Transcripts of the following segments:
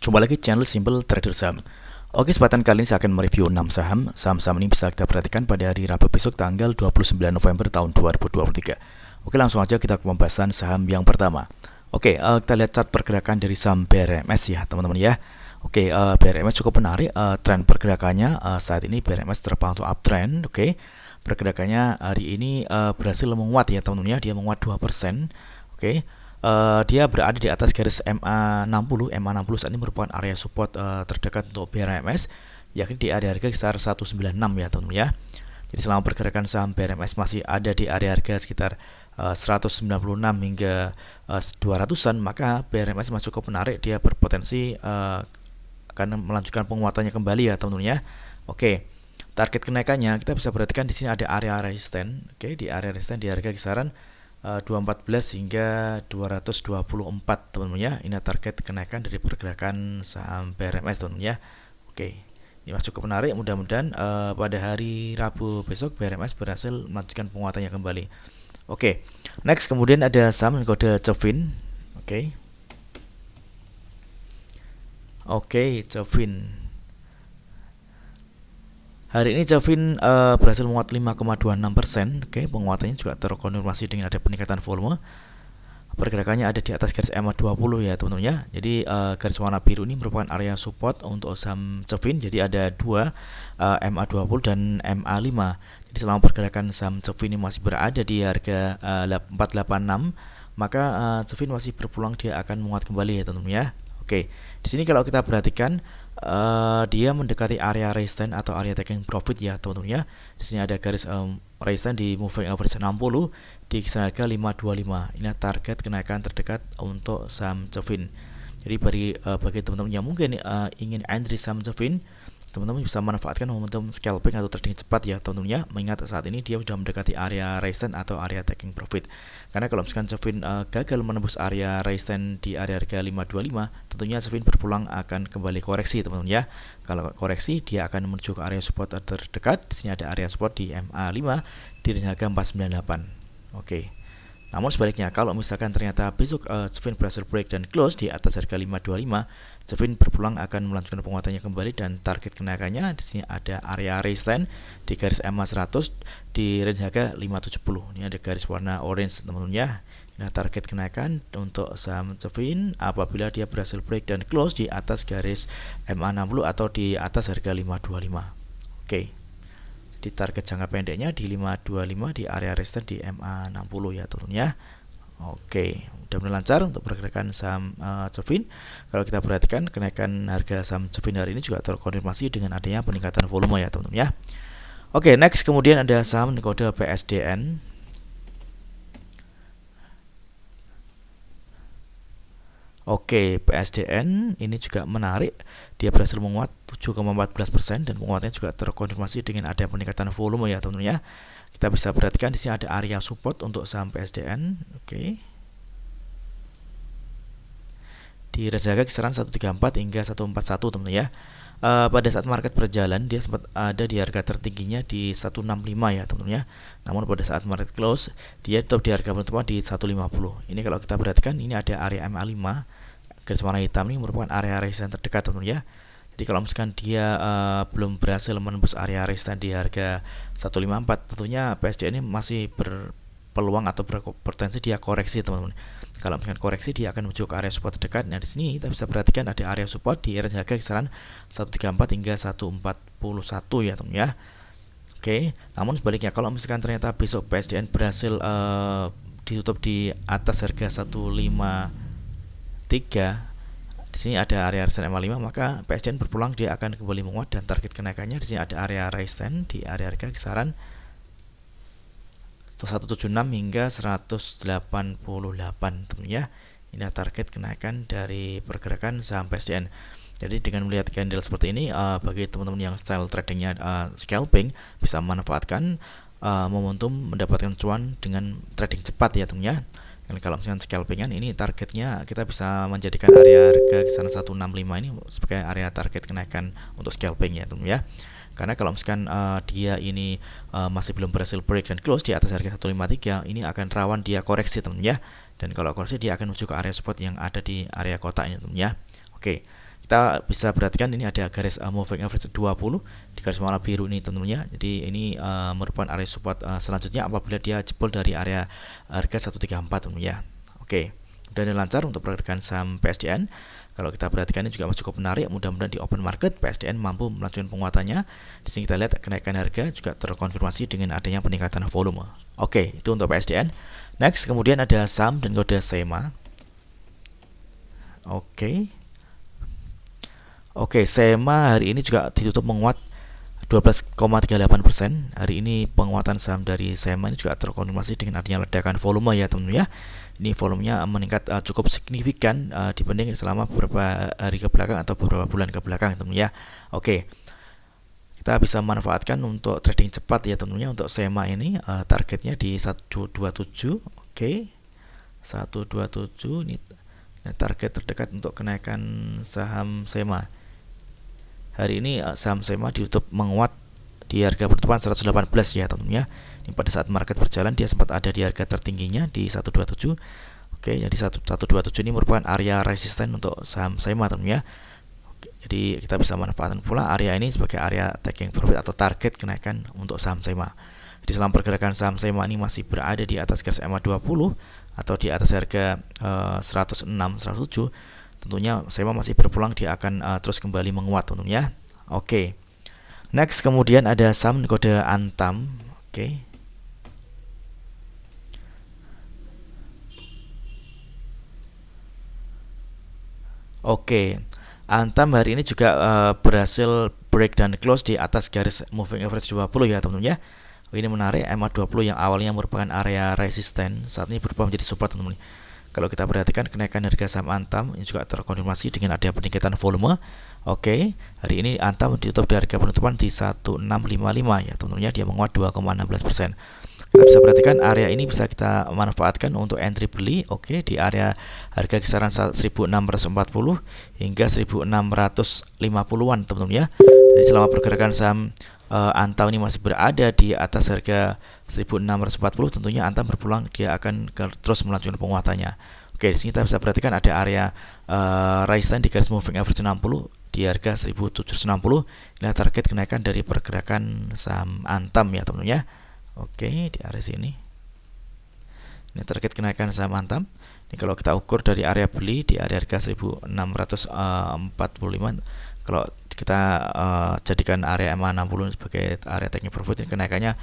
Jumpa lagi channel Simple Trader Saham. Oke, kesempatan kali ini saya akan mereview 6 saham. Saham-saham ini bisa kita perhatikan pada hari Rabu besok tanggal 29 November tahun 2023. Oke, langsung aja kita ke pembahasan saham yang pertama. Oke, kita lihat chart pergerakan dari saham BRMS ya teman-teman ya. Oke, BRMS cukup menarik. Tren pergerakannya saat ini BRMS terpantau uptrend. Oke, pergerakannya hari ini berhasil menguat ya teman-teman ya. Dia menguat 2%. Oke. Dia berada di atas garis MA60. MA60 saat ini merupakan area support terdekat untuk BRMS, yakni di area harga sekitar 196 ya teman-teman ya. Jadi selama pergerakan saham BRMS masih ada di area harga sekitar 196 hingga 200-an, maka BRMS masih cukup menarik. Dia berpotensi akan melanjutkan penguatannya kembali ya teman-teman ya. Oke. Target kenaikannya kita bisa perhatikan di sini ada area resisten. Oke, di area resisten di harga kisaran 214 hingga 224 teman-teman ya. Ini target kenaikan dari pergerakan saham BRMS teman-teman ya. Oke, ini masih cukup menarik. Mudah-mudahan pada hari Rabu besok BRMS berhasil melanjutkan penguatannya kembali. Oke, next kemudian ada saham kode Cevin. Oke, Cevin. Hari ini Cevin berhasil menguat 5,26%. Oke, penguatannya juga terkonfirmasi dengan ada peningkatan volume. Pergerakannya ada di atas garis MA20 ya teman-teman ya. Jadi garis warna biru ini merupakan area support untuk saham Cevin. Jadi ada dua, MA20 dan MA5. Jadi selama pergerakan saham Cevin ini masih berada di harga 486, maka Cevin masih berpeluang dia akan menguat kembali ya teman-teman ya. Oke, di sini kalau kita perhatikan dia mendekati area resistance atau area taking profit ya teman-teman ya. Di sini ada garis resistance di moving average 60 di kisaran harga 525. Ini target kenaikan terdekat untuk saham Cevin. Jadi bagi teman-teman yang mungkin ingin entry saham Cevin, teman-teman bisa manfaatkan momentum scalping atau trading cepat ya teman-teman ya. Mengingat saat ini dia sudah mendekati area resistance atau area taking profit. Karena kalau misalkan Cevin gagal menembus area resistance di area harga 525, tentunya Cevin berpulang akan kembali koreksi teman-teman ya. Kalau koreksi dia akan menuju ke area support terdekat. Di sini ada area support di MA5 di harga 498. Oke. Namun sebaliknya, kalau misalkan ternyata besok Cevin berhasil break dan close di atas harga 525, Cevin berpulang akan melanjutkan penguatannya kembali dan target kenaikannya di sini ada area resistance di garis MA100 di range harga 570. Ini ada garis warna orange teman-teman ya. Nah, target kenaikan untuk saham Cevin apabila dia berhasil break dan close di atas garis MA60 atau di atas harga 525. Oke. Di target jangka pendeknya di 525 di area resistance di MA60 ya teman-teman ya. Oke, mudah-mudahan lancar untuk pergerakan saham Cevin. Kalau kita perhatikan kenaikan harga saham Cevin hari ini juga terkonfirmasi dengan adanya peningkatan volume ya teman-teman ya. Oke, next kemudian ada saham kode PSDN. Oke, PSDN ini juga menarik. Dia berhasil menguat 7,14% dan penguatannya juga terkonfirmasi dengan ada peningkatan volume ya teman-teman ya. Kita bisa perhatikan di sini ada area support untuk saham PSDN. Oke. Di range harga kisaran 134 hingga 141 teman-teman ya. Pada saat market berjalan dia sempat ada di harga tertingginya di 165 ya teman-teman ya. Namun pada saat market close dia tetap di harga penutupan di 150. Ini kalau kita perhatikan ini ada area MA5. Garis warna hitam ini merupakan area resistance terdekat teman-teman ya. Jadi kalau misalkan dia belum berhasil menembus area resistance di harga 154, tentunya PSDN ini masih berpeluang atau berpotensi dia koreksi teman-teman. Kalau misalkan koreksi dia akan menuju ke area support terdekat. Nah, di sini kita bisa perhatikan ada area support di range harga kisaran 134 hingga 141 ya teman-teman ya. Oke, namun sebaliknya kalau misalkan ternyata besok PSDN berhasil ditutup di atas harga 153, di sini ada area resistance MA5, maka PSDN berpulang dia akan kembali menguat dan target kenaikannya di sini ada area resistance di area harga kisaran 176 hingga 188 teman ya. Ini target kenaikan dari pergerakan saham PSDN. Jadi dengan melihat candle seperti ini, bagi teman-teman yang style tradingnya scalping bisa memanfaatkan momentum mendapatkan cuan dengan trading cepat ya teman ya. Dan kalau misalnya scalpingan ini targetnya kita bisa menjadikan area harga kisaran 165 ini sebagai area target kenaikan untuk scalping ya teman ya. Karena kalau misalkan dia ini masih belum berhasil break dan close di atas harga 153, ini akan rawan dia koreksi teman ya. Dan kalau koreksi dia akan menuju ke area support yang ada di area kotak ini teman ya. Oke. kita bisa perhatikan ini ada garis moving average 20 di garis warna biru ini teman-teman ya. Jadi ini merupakan area support selanjutnya apabila dia jebol dari area harga 134 teman-teman ya. Oke, dan lancar untuk pergerakan saham PSDN. Kalau kita perhatikan ini juga masih cukup menarik. Mudah-mudahan di open market PSDN mampu melanjutkan penguatannya. Di sini kita lihat kenaikan harga juga terkonfirmasi dengan adanya peningkatan volume. Oke, itu untuk PSDN. Next, kemudian ada saham dan kode SEMA. Oke, SEMA hari ini juga ditutup menguat 12,38%. Hari ini penguatan saham dari SEMA ini juga terkonfirmasi dengan adanya ledakan volume ya teman-teman ya. Ini volumenya meningkat cukup signifikan dibanding selama beberapa hari ke belakang atau beberapa bulan ke belakang teman-teman ya. Oke, kita bisa manfaatkan untuk trading cepat ya teman-teman ya. Untuk SEMA ini targetnya di 127. Oke, 127 ini target terdekat untuk kenaikan saham SEMA. Hari ini saham SEMA ditutup menguat di harga penutupan 118 ya teman-teman ya. Ini pada saat market berjalan dia sempat ada di harga tertingginya di 127. Oke, jadi 127 ini merupakan area resisten untuk saham SEMA teman-teman ya. Oke, jadi kita bisa manfaatkan pula area ini sebagai area taking profit atau target kenaikan untuk saham SEMA. Di selama pergerakan saham SEMA ini masih berada di atas garis EMA 20 atau di atas harga 106, 107. Tentunya SEMA masih berpeluang dia akan terus kembali menguat tentunya. Oke. Next kemudian ada saham kode Antam. Oke. Antam hari ini juga berhasil break dan close di atas garis moving average 20 ya teman-teman ya. Ini menarik, EMA 20 yang awalnya merupakan area resisten saat ini berubah menjadi support teman-teman. Kalau kita perhatikan kenaikan harga saham Antam ini juga terkonfirmasi dengan adanya peningkatan volume. Oke, hari ini Antam ditutup di harga penutupan di 1655 ya teman-teman ya, dia menguat 2,16%. Kita bisa perhatikan area ini bisa kita manfaatkan untuk entry beli. Oke, di area harga kisaran 1640 hingga 1650-an teman-teman ya. Jadi selama pergerakan saham Antam ini masih berada di atas harga 1640, tentunya Antam berpeluang dia akan terus melanjutkan penguatannya. Oke, di sini kita bisa perhatikan ada area resistance di garis moving average 60 di harga 1760. Inilah target kenaikan dari pergerakan saham Antam ya teman-teman ya. Oke, di area sini. Ini target kenaikan saham Antam. Ini kalau kita ukur dari area beli di area harga 1645, kalau kita jadikan area EMA 60 sebagai area taking profit, ini kenaikannya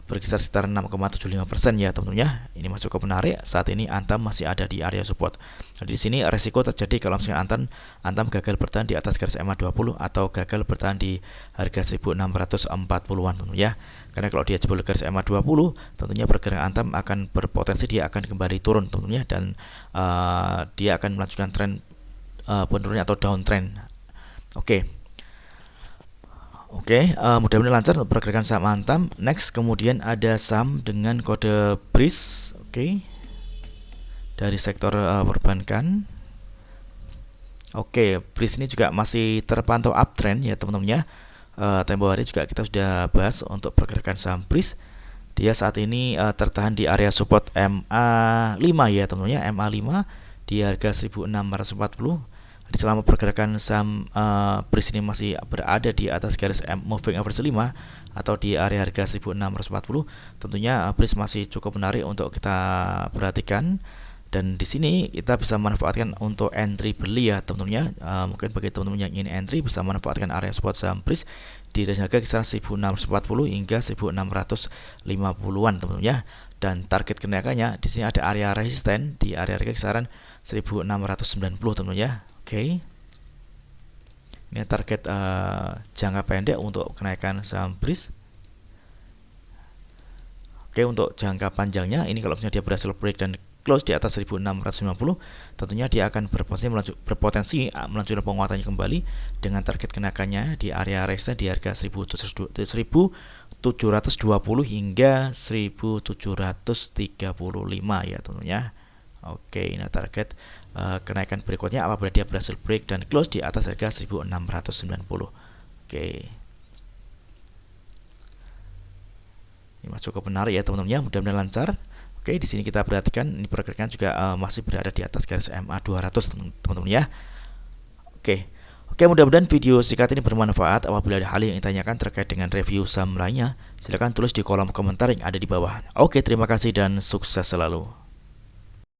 berkisar sekitar 6,75% ya teman-teman ya. Ini masuk cukup menarik. Saat ini Antam masih ada di area support. Nah, di sini resiko terjadi kalau misalnya Antam gagal bertahan di atas garis EMA 20 atau gagal bertahan di harga 1640-an teman-teman ya. Karena kalau dia jebol garis EMA 20, tentunya pergerakan Antam akan berpotensi dia akan kembali turun teman-teman ya, dan dia akan melanjutkan tren penurunnya atau downtrend. Oke, mudah-mudahan lancar untuk pergerakan saham Antam. Next kemudian ada saham dengan kode BRIS. Oke, dari sektor perbankan. Oke, BRIS ini juga masih terpantau uptrend ya teman-teman ya. Tempo hari juga kita sudah bahas untuk pergerakan saham BRIS. Dia saat ini tertahan di area support MA5 ya teman-teman ya. MA5 di harga 1640. Di selama pergerakan saham BRIS ini masih berada di atas garis moving average 5 atau di area harga 1640, tentunya BRIS masih cukup menarik untuk kita perhatikan. Dan di sini kita bisa manfaatkan untuk entry beli ya teman-teman ya. Mungkin bagi teman-teman yang ingin entry bisa manfaatkan area support saham BRIS di range harga kisaran 1640 hingga 1650-an teman-teman ya. Dan target kenaikannya di sini ada area resisten di area harga kisaran 1690 teman-teman ya. Oke, ini target jangka pendek untuk kenaikan saham BRIS. Oke, untuk jangka panjangnya ini kalau misalnya dia berhasil break dan close di atas 1650, tentunya dia akan berpotensi melanjutkan penguatannya kembali dengan target kenaikannya di area resistance di harga 1720 hingga 1735 ya tentunya. Oke, ini target kenaikan berikutnya apabila dia berhasil break dan close di atas harga 1690. Oke, ini masih cukup menarik ya teman-teman ya, mudah-mudahan lancar. Oke, di sini kita perhatikan ini pergerakan juga masih berada di atas garis MA 200 teman-teman ya. Oke, mudah-mudahan video singkat ini bermanfaat. Apabila ada hal yang ingin ditanyakan terkait dengan review saham lainnya, silakan tulis di kolom komentar yang ada di bawah. Oke, terima kasih dan sukses selalu.